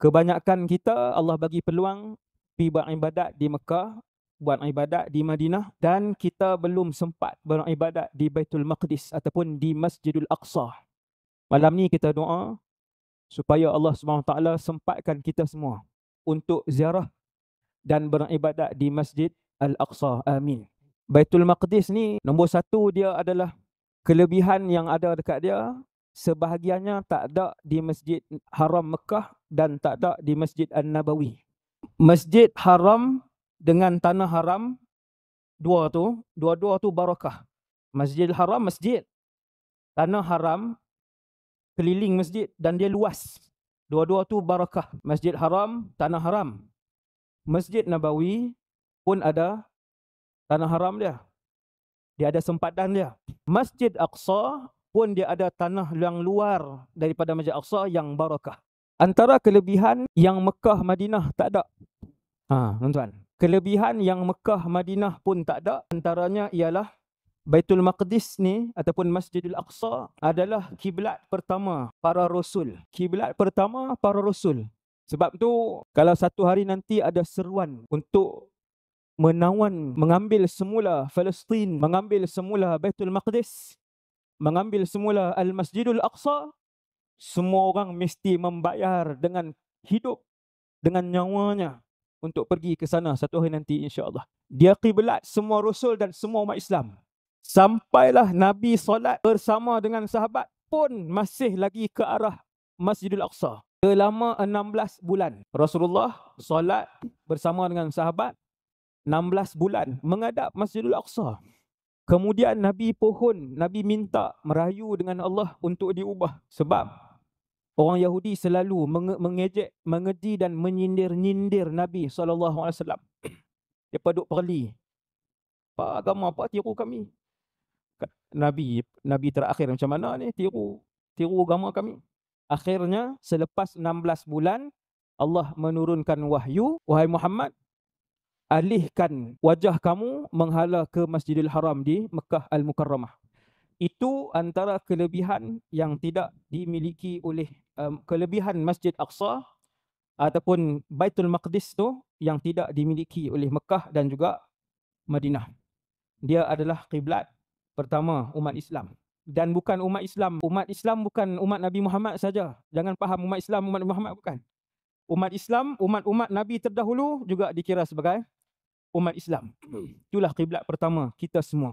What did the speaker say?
Kebanyakan kita Allah bagi peluang pergi buat ibadat di Mekah, buat ibadat di Madinah, dan kita belum sempat beribadat di Baitul Maqdis ataupun di Masjidul Aqsa. Malam ni kita doa supaya Allah SWT sempatkan kita semua untuk ziarah dan beribadat di Masjid Al-Aqsa. Amin. Baitul Maqdis ni nombor satu, dia adalah kelebihan yang ada dekat dia. Sebahagiannya tak ada di Masjid Haram Mekah dan tak ada di Masjid An-Nabawi. Masjid Haram dengan Tanah Haram, dua-dua tu barakah. Masjid Haram masjid, Tanah Haram keliling masjid dan dia luas. Dua-dua tu barakah. Masjid Haram, Tanah Haram. Masjid Nabawi pun ada Tanah Haram dia. Dia ada sempadan dia. Masjid Aqsa pun dia ada tanah yang luar daripada Masjid Aqsa yang barakah. Antara kelebihan yang Mekah Madinah tak ada. Tuan-tuan. Kelebihan yang Mekah Madinah pun tak ada, antaranya ialah Baitul Maqdis ni ataupun Masjidil Aqsa adalah kiblat pertama para rasul. Kiblat pertama para rasul. Sebab tu kalau satu hari nanti ada seruan untuk mengambil semula Palestin, mengambil semula Baitul Maqdis, mengambil semula Al-Masjidul Aqsa, semua orang mesti membayar dengan hidup, dengan nyawanya untuk pergi ke sana satu hari nanti insya-Allah. Dia kiblat semua rasul dan semua umat Islam. Sampailah Nabi solat bersama dengan sahabat pun masih lagi ke arah Masjidul Aqsa. Selama 16 bulan Rasulullah solat bersama dengan sahabat 16 bulan menghadap Masjidul Aqsa. Kemudian Nabi minta merayu dengan Allah untuk diubah. Sebab orang Yahudi selalu mengejek, mengeji dan menyindir-nyindir Nabi SAW. Dia duk perli. Apa agama apa tiru kami? Nabi terakhir macam mana ni tiru agama kami? Akhirnya selepas 16 bulan Allah menurunkan wahyu, wahai Muhammad, alihkan wajah kamu menghala ke Masjidil Haram di Mekah Al-Mukarramah. Itu antara kelebihan yang tidak dimiliki oleh kelebihan Masjid Aqsa ataupun Baitul Maqdis tu yang tidak dimiliki oleh Mekah dan juga Madinah. Dia adalah kiblat pertama umat Islam. Dan bukan umat Islam. Umat Islam bukan umat Nabi Muhammad saja. Jangan faham umat Islam, umat Nabi Muhammad bukan. Umat Islam, umat-umat Nabi terdahulu juga dikira sebagai umat Islam. Itulah kiblat pertama kita semua.